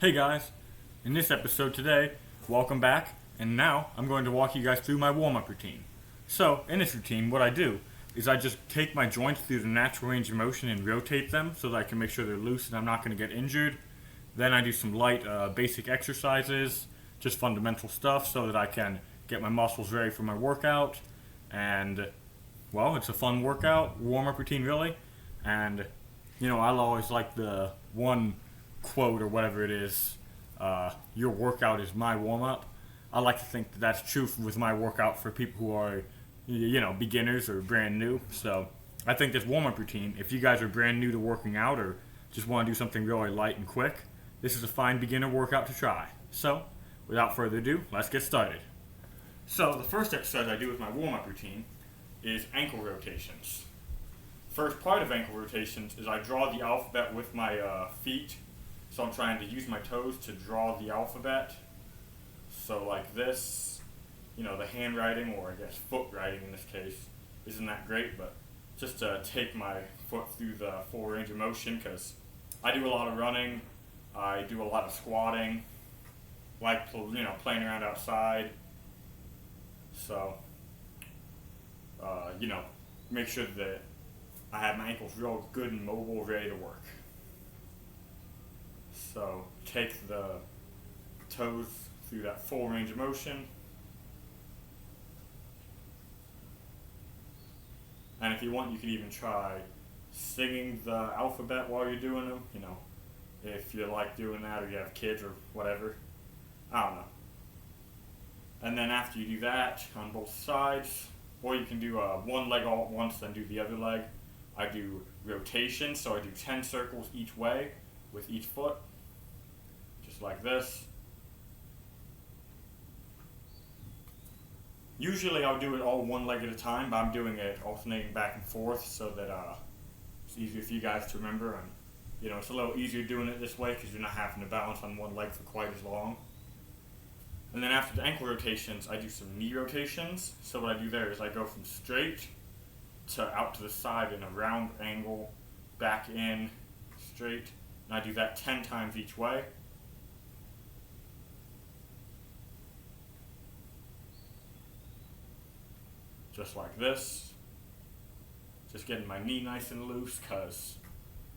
Hey guys, in this episode today, welcome back, and now I'm going to walk you guys through my warm-up routine. So, in this routine, what I do is I just take my joints through the natural range of motion and rotate them so that I can make sure they're loose and I'm not going to get injured. Then I do some light basic exercises, just fundamental stuff so that I can get my muscles ready for my workout. And, well, it's a fun workout, warm-up routine really. And, I'll always like the one quote or whatever it is, your workout is my warm up. I like to think that that's true with my workout for people who are, beginners or brand new. So I think this warm up routine, if you guys are brand new to working out or just want to do something really light and quick, this is a fine beginner workout to try. So without further ado, let's get started. So the first exercise I do with my warm up routine is ankle rotations. First part of ankle rotations is I draw the alphabet with my feet. So I'm trying to use my toes to draw the alphabet. So like this, the handwriting, or I guess foot writing in this case, isn't that great, but just to take my foot through the full range of motion, because I do a lot of running, I do a lot of squatting, like playing around outside. So, make sure that I have my ankles real good and mobile, ready to work. So take the toes through that full range of motion. And if you want, you can even try singing the alphabet while you're doing them, if you like doing that or you have kids or whatever. I don't know. And then after you do that on both sides, or you can do one leg all at once, then do the other leg. I do rotation, so I do 10 circles each way with each foot. Just like this. Usually I'll do it all one leg at a time, but I'm doing it alternating back and forth so that it's easier for you guys to remember. And it's a little easier doing it this way because you're not having to balance on one leg for quite as long. And then after the ankle rotations, I do some knee rotations. So what I do there is I go from straight to out to the side in a round angle, back in, straight. And I do that 10 times each way. Just like this. Just getting my knee nice and loose because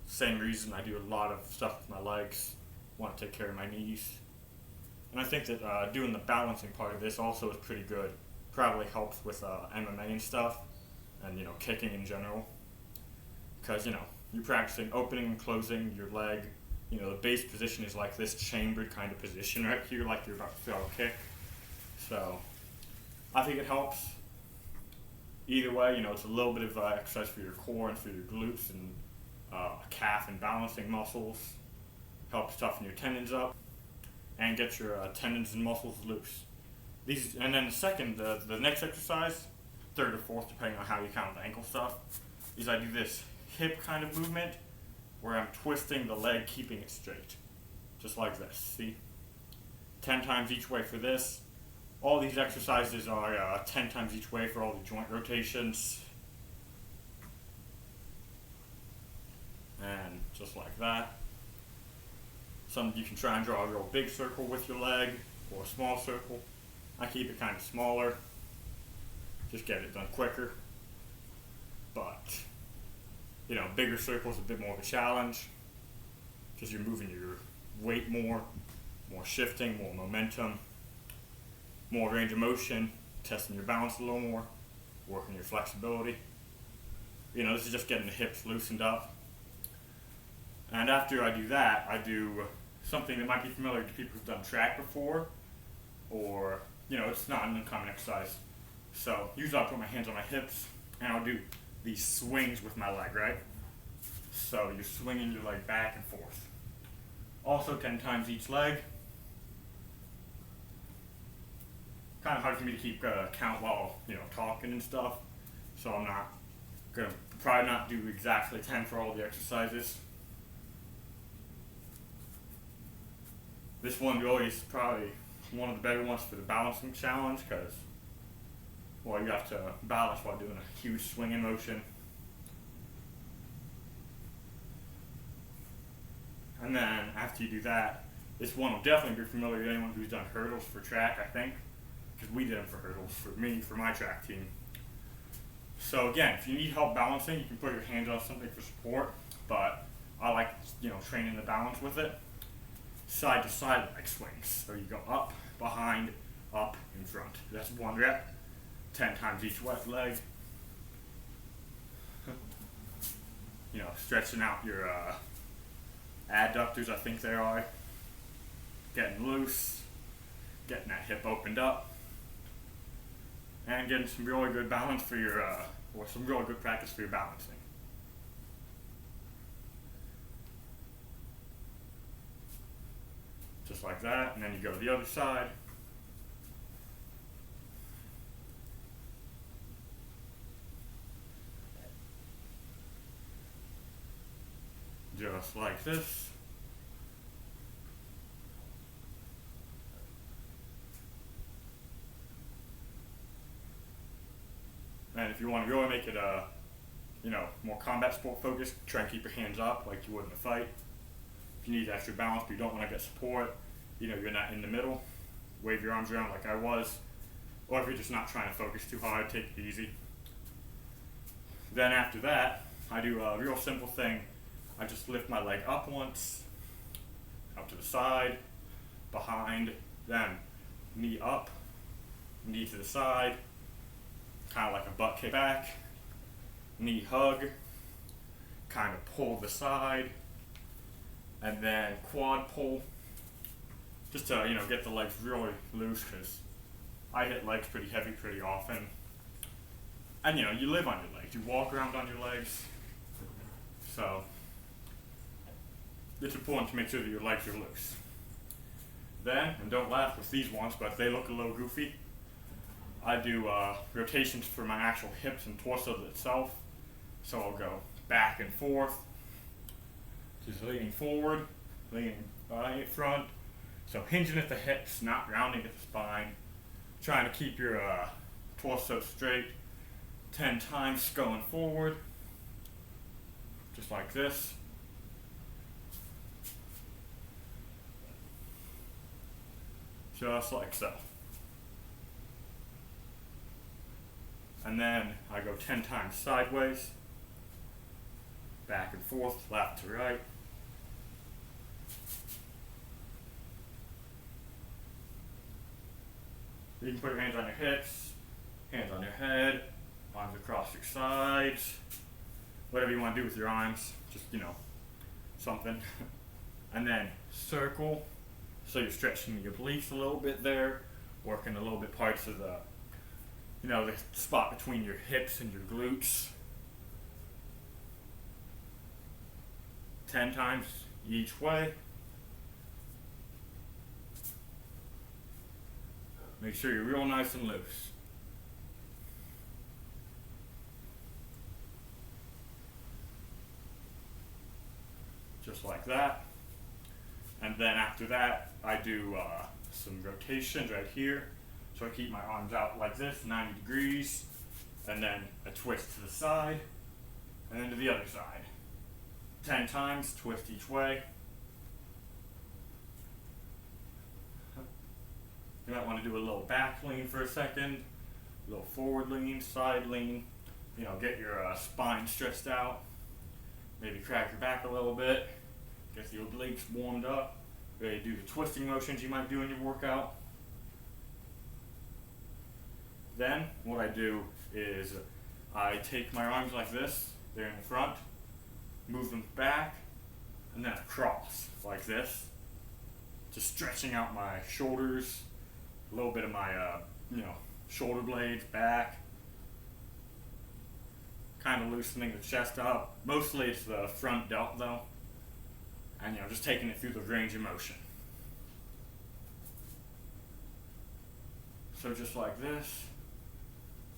same reason I do a lot of stuff with my legs. Want to take care of my knees. And I think that doing the balancing part of this also is pretty good. Probably helps with MMA and stuff and kicking in general. Because you're practicing opening and closing your leg. The base position is like this chambered kind of position right here, like you're about to throw a kick. So I think it helps. Either way, it's a little bit of exercise for your core and for your glutes and calf and balancing muscles. Helps toughen your tendons up and get your tendons and muscles loose. And then the next exercise, third or fourth, depending on how you count the ankle stuff, is I do this hip kind of movement where I'm twisting the leg, keeping it straight. Just like this, see? 10 times each way for this. All these exercises are 10 times each way for all the joint rotations. And just like that. You can try and draw a real big circle with your leg, or a small circle. I keep it kind of smaller. Just get it done quicker. But, bigger circles a bit more of a challenge. Because you're moving your weight more shifting, more momentum. More range of motion, testing your balance a little more, working your flexibility. This is just getting the hips loosened up. And after I do that, I do something that might be familiar to people who've done track before, or, it's not an uncommon exercise. So usually I'll put my hands on my hips, and I'll do these swings with my leg, right? So you're swinging your leg back and forth. Also 10 times each leg. Kind of hard for me to keep count while talking and stuff, so I'm not gonna probably not do exactly 10 for all the exercises. This one really is probably one of the better ones for the balancing challenge because, you have to balance while doing a huge swinging motion. And then after you do that, This one will definitely be familiar to anyone who's done hurdles for track, I think, because we did them for hurdles, for my track team. So again, if you need help balancing, you can put your hands on something for support, but I like, training the balance with it. Side to side leg swings. So you go up, behind, up, in front. That's 1 rep, 10 times each leg. Stretching out your adductors, I think they are. Getting loose, getting that hip opened up, and getting some really good balance for your, or some really good practice for your balancing. Just like that, and then you go to the other side. Just like this. And if you want to really make it more combat sport focused, try and keep your hands up like you would in a fight. If you need extra balance but you don't want to get support, you're not in the middle, wave your arms around like I was. Or if you're just not trying to focus too hard, take it easy. Then after that, I do a real simple thing. I just lift my leg up once, up to the side, behind, then knee up, knee to the side, kind of like a butt kick back, knee hug, kind of pull the side, and then quad pull, just to get the legs really loose, because I hit legs pretty heavy pretty often. And you live on your legs, you walk around on your legs, so it's important to make sure that your legs are loose. Then, and don't laugh with these ones, but they look a little goofy, I do rotations for my actual hips and torso itself. So I'll go back and forth, just leaning forward, leaning front. So hinging at the hips, not rounding at the spine. Trying to keep your torso straight. 10 times going forward, just like this. Just like so. And then I go 10 times sideways, back and forth, left to right. You can put your hands on your hips, hands on your head, arms across your sides, whatever you want to do with your arms, just, something. And then circle, so you're stretching your obliques a little bit there, working a little bit parts of the the spot between your hips and your glutes. 10 times each way. Make sure you're real nice and loose. Just like that. And then after that, I do some rotations right here. So I keep my arms out like this, 90 degrees, and then a twist to the side, and then to the other side. 10 times, twist each way. You might want to do a little back lean for a second, a little forward lean, side lean, get your spine stretched out, maybe crack your back a little bit, get the obliques warmed up, ready to do the twisting motions you might do in your workout. Then what I do is I take my arms like this, they're in the front, move them back, and then across like this, just stretching out my shoulders, a little bit of my shoulder blades back, kind of loosening the chest up. Mostly it's the front delt though, and just taking it through the range of motion. So just like this.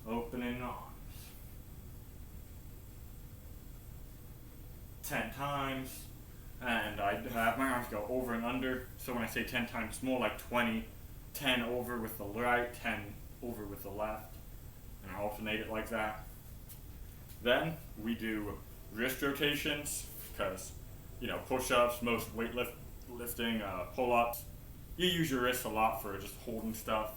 Opening arms. 10 times. And I have my arms go over and under. So when I say 10 times, it's more like 20. 10 over with the right, 10 over with the left. And I alternate it like that. Then we do wrist rotations, because, push-ups, most lifting, pull-ups. You use your wrists a lot for just holding stuff.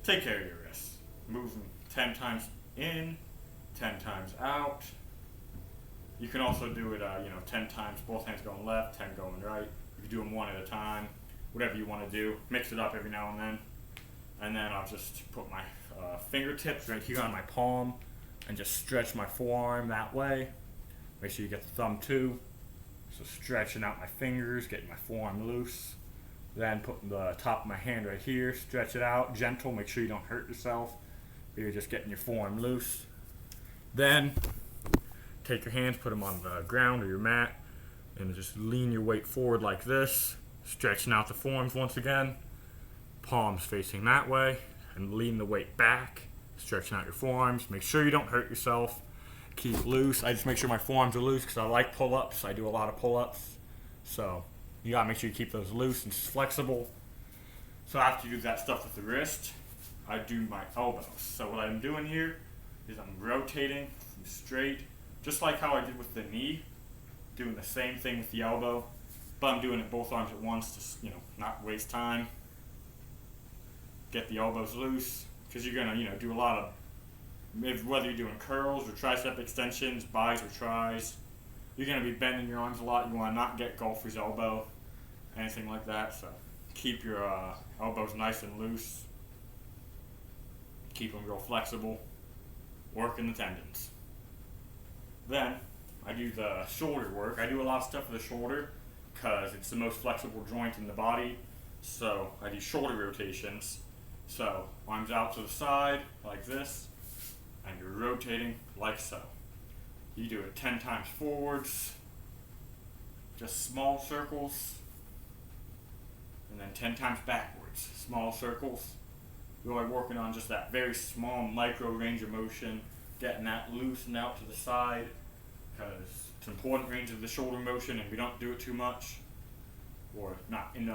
Take care of your wrists. Move them 10 times in, 10 times out. You can also do it, 10 times, both hands going left, 10 going right. You can do them one at a time, whatever you want to do. Mix it up every now and then. And then I'll just put my fingertips right here on my palm and just stretch my forearm that way. Make sure you get the thumb too. So stretching out my fingers, getting my forearm loose. Then putting the top of my hand right here, stretch it out, gentle, make sure you don't hurt yourself. You're just getting your forearm loose. Then take your hands, put them on the ground or your mat, and just lean your weight forward like this, stretching out the forearms once again. Palms facing that way, and lean the weight back, stretching out your forearms. Make sure you don't hurt yourself. Keep loose. I just make sure my forearms are loose because I like pull-ups. I do a lot of pull-ups. So you gotta make sure you keep those loose and flexible. So after you do that stuff with the wrist, I do my elbows. So what I'm doing here is I'm rotating from straight, just like how I did with the knee, doing the same thing with the elbow, but I'm doing it both arms at once to, not waste time. Get the elbows loose, because you're gonna, do a lot of, whether you're doing curls or tricep extensions, bis or tris, you're gonna be bending your arms a lot. You wanna not get golfer's elbow, anything like that. So keep your elbows nice and loose. Keep them real flexible. Working the tendons. Then I do the shoulder work. I do a lot of stuff with the shoulder because it's the most flexible joint in the body. So I do shoulder rotations. So arms out to the side like this, and you're rotating like so. You do it 10 times forwards, just small circles, and then 10 times backwards, small circles. Really working on just that very small micro range of motion, getting that loose and out to the side, because it's an important range of the shoulder motion, and we don't do it too much, or not in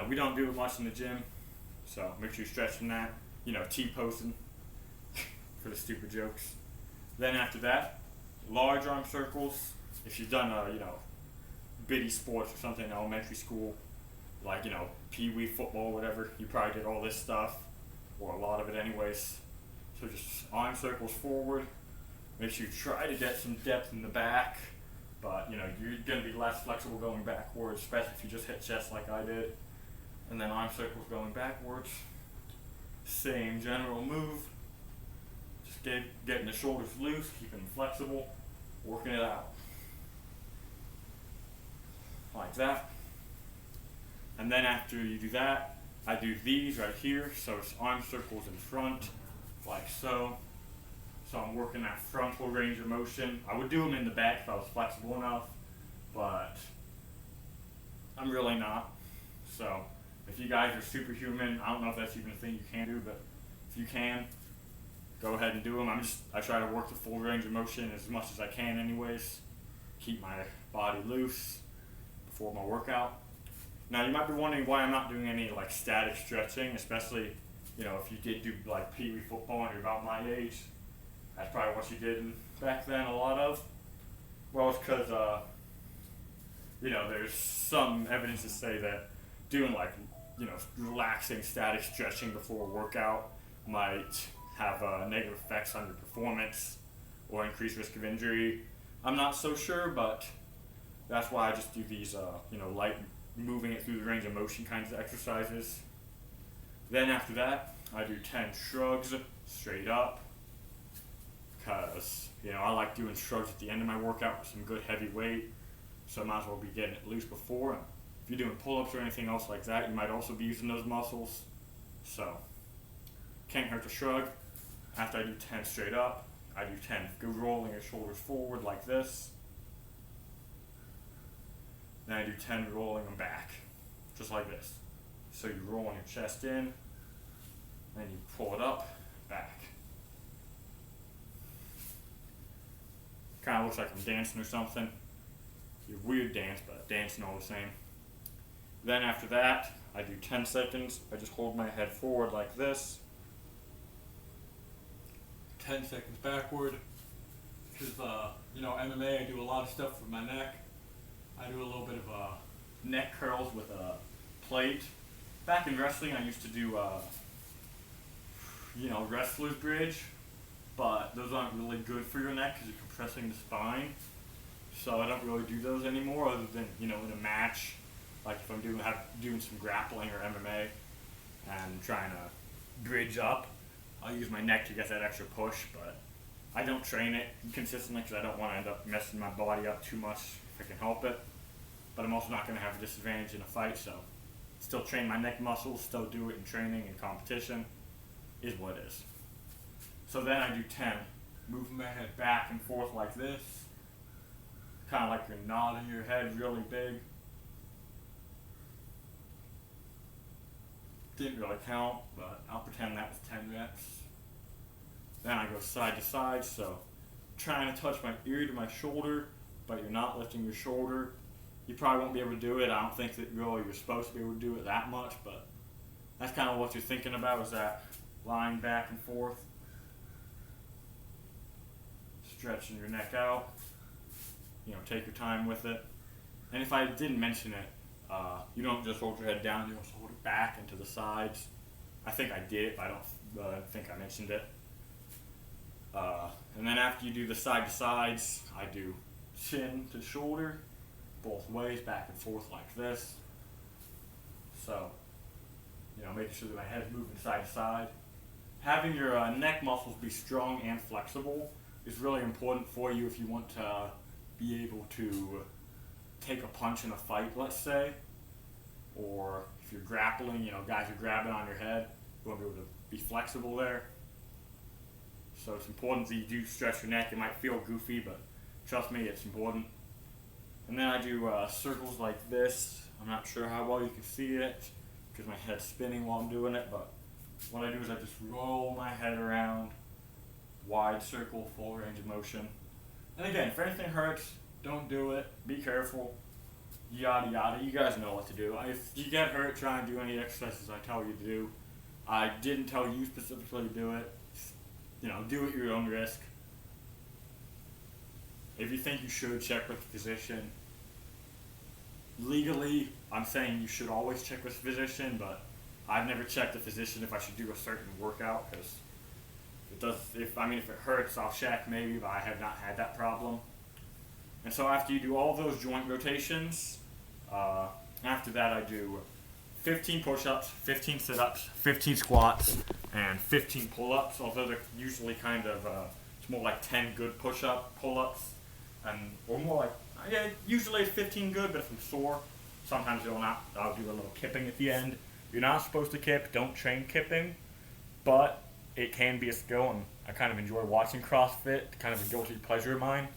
we don't do it much in the gym. So make sure you're stretching that, T-posing for the stupid jokes. Then after that, large arm circles. If you've done bitty sports or something in elementary school, like, pee-wee football, whatever, you probably did all this stuff, or a lot of it anyways. So just arm circles forward. Make sure you try to get some depth in the back, but you're going to be less flexible going backwards, especially if you just hit chest like I did. And then arm circles going backwards. Same general move. Just getting the shoulders loose, keeping them flexible, working it out. Like that. And then after you do that, I do these right here. So it's arm circles in front, like so. So I'm working that frontal range of motion. I would do them in the back if I was flexible enough, but I'm really not. So if you guys are superhuman, I don't know if that's even a thing you can do, but if you can, go ahead and do them. I try to work the full range of motion as much as I can anyways. Keep my body loose before my workout. Now you might be wondering why I'm not doing any static stretching, especially, if you did do pee-wee football and you're about my age. That's probably what you did back then, a lot of. Well, it's because, there's some evidence to say that doing relaxing static stretching before a workout might have negative effects on your performance or increased risk of injury. I'm not so sure, but that's why I just do these, light moving it through the range of motion kinds of exercises. Then after that, I do 10 shrugs straight up, because, I like doing shrugs at the end of my workout with some good heavy weight, so I might as well be getting it loose before. If you're doing pull-ups or anything else like that, you might also be using those muscles. So, can't hurt to shrug. After I do 10 straight up, I do 10 good rolling your shoulders forward like this. Then I do 10 rolling them back, just like this. So you're rolling your chest in, then you pull it up, back. Kind of looks like I'm dancing or something. Your weird dance, but dancing all the same. Then after that, I do 10 seconds. I just hold my head forward like this. 10 seconds backward. Because, MMA, I do a lot of stuff with my neck. I do a little bit of neck curls with a plate. Back in wrestling, I used to do, wrestler's bridge, but those aren't really good for your neck because you're compressing the spine. So I don't really do those anymore, other than in a match, like if I'm doing some grappling or MMA and trying to bridge up, I'll use my neck to get that extra push. But I don't train it consistently because I don't want to end up messing my body up too much if I can help it. But I'm also not going to have a disadvantage in a fight, so still train my neck muscles, still do it in training and competition, is what it is. So then I do 10, moving my head back and forth like this, kind of like you're nodding your head really big. Didn't really count, but I'll pretend that was 10 reps. Then I go side to side, so trying to touch my ear to my shoulder, but you're not lifting your shoulder. You probably won't be able to do it. I don't think that really you're supposed to be able to do it that much, but that's kind of what you're thinking about, is that lying back and forth, stretching your neck out. Take your time with it. And if I didn't mention it, you don't just hold your head down, you also hold it back and to the sides. I think I did it, but I don't think I mentioned it. And then after you do the side to sides, I do chin to shoulder, both ways, back and forth like this. So, making sure that my head's moving side to side. Having your neck muscles be strong and flexible is really important for you if you want to be able to take a punch in a fight, let's say, or if you're grappling, guys are grabbing on your head, you want to be able to be flexible there. So it's important that you do stretch your neck. It might feel goofy, but trust me, it's important. And then I do circles like this. I'm not sure how well you can see it because my head's spinning while I'm doing it, but what I do is I just roll my head around, wide circle, full range of motion. And again, if anything hurts, don't do it. Be careful. Yada yada. You guys know what to do. If you get hurt trying to do any exercises I tell you to do, I didn't tell you specifically to do it. Do it at your own risk. If you think you should, check with the physician. Legally, I'm saying you should always check with the physician, but I've never checked the physician if I should do a certain workout, because if it hurts, I'll check maybe, but I have not had that problem. And so after you do all those joint rotations, after that I do 15 push-ups, 15 sit-ups, 15 squats, and 15 pull-ups, although they're usually it's more like 10 good pull-ups, or more like, usually it's 15 good, but if I'm sore, sometimes I'll do a little kipping at the end. You're not supposed to kip, don't train kipping, but it can be a skill, and I kind of enjoy watching CrossFit, kind of a guilty pleasure of mine.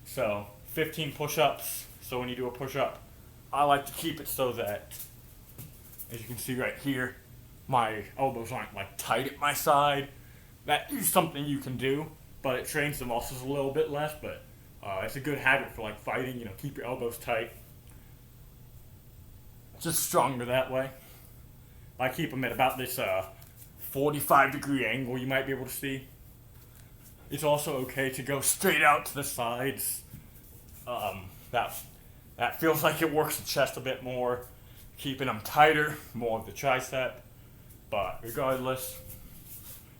So 15 push-ups. So when you do a push-up, I like to keep it so that, as you can see right here, my elbows aren't tight at my side. That is something you can do, but it trains the muscles a little bit less, but it's a good habit for fighting, keep your elbows tight. Just stronger that way. I keep them at about this 45-degree angle you might be able to see. It's also okay to go straight out to the sides. That feels like it works the chest a bit more, keeping them tighter, more of the tricep. But regardless,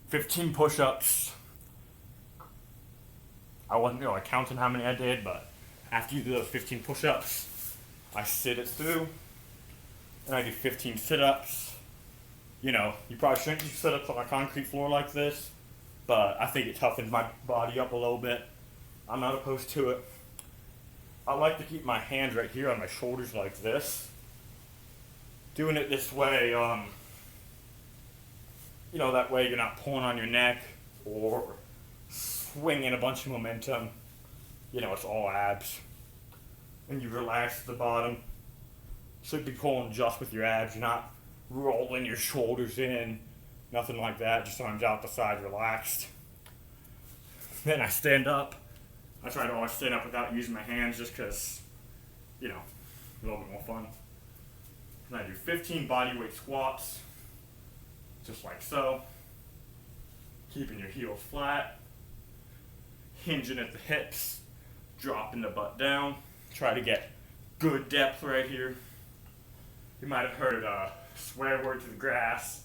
15 push-ups. I wasn't really counting how many I did, but after you do those 15 push-ups, I sit it through, and I do 15 sit-ups. You probably shouldn't do sit-ups on a concrete floor like this, but I think it toughens my body up a little bit. I'm not opposed to it. I like to keep my hands right here on my shoulders like this. Doing it this way, that way you're not pulling on your neck or swinging a bunch of momentum. It's all abs. When you relax at the bottom, should be pulling just with your abs. You're not rolling your shoulders in, nothing like that, just arms out the side, relaxed. Then I stand up. I try to always stand up without using my hands just because, a little bit more fun. And I do 15 bodyweight squats, just like so. Keeping your heels flat, hinging at the hips, dropping the butt down. Try to get good depth right here. You might have heard a swear word to the grass.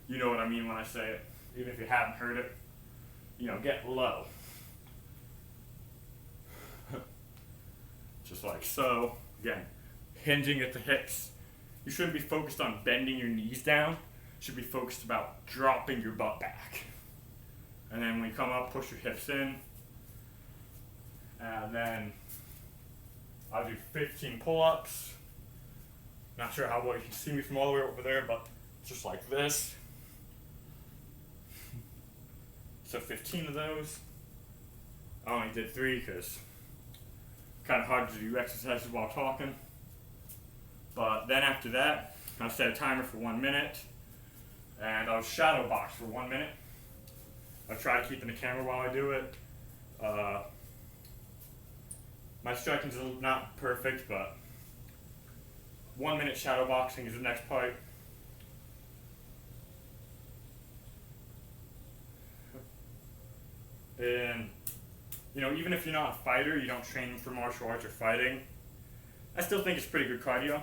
You know what I mean when I say it. Even if you haven't heard it, get low. Just like so. Again, hinging at the hips. You shouldn't be focused on bending your knees down. You should be focused about dropping your butt back. And then when you come up, push your hips in. And then I'll do 15 pull-ups. Not sure how well you can see me from all the way over there, but just like this. So 15 of those. I only did 3 because it's kind of hard to do exercises while talking. But then after that, I'll set a timer for 1 minute, and I'll shadow box for 1 minute. I'll try to keep in the camera while I do it. My striking's not perfect, but 1 minute shadow boxing is the next part. And even if you're not a fighter, you don't train for martial arts or fighting, I still think it's pretty good cardio.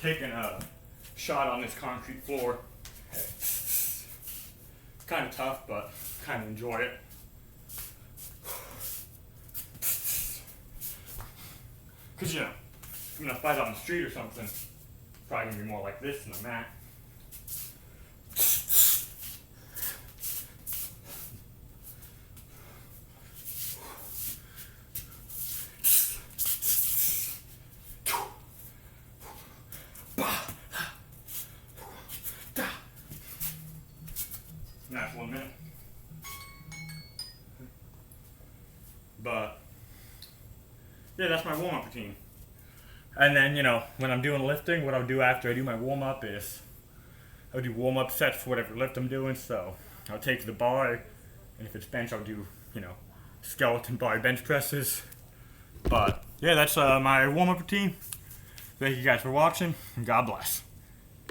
Taking a shot on this concrete floor. It's kind of tough, but kind of enjoy it. Because, if I'm going to fight on the street or something, it's probably going to be more like this than a mat. And that's 1 minute. But yeah, that's my warm-up routine. And then, when I'm doing lifting, what I'll do after I do my warm-up is I'll do warm-up sets for whatever lift I'm doing. So I'll take the bar, and if it's bench, I'll do, skeleton bar bench presses. But yeah, that's my warm-up routine. Thank you guys for watching, and God bless.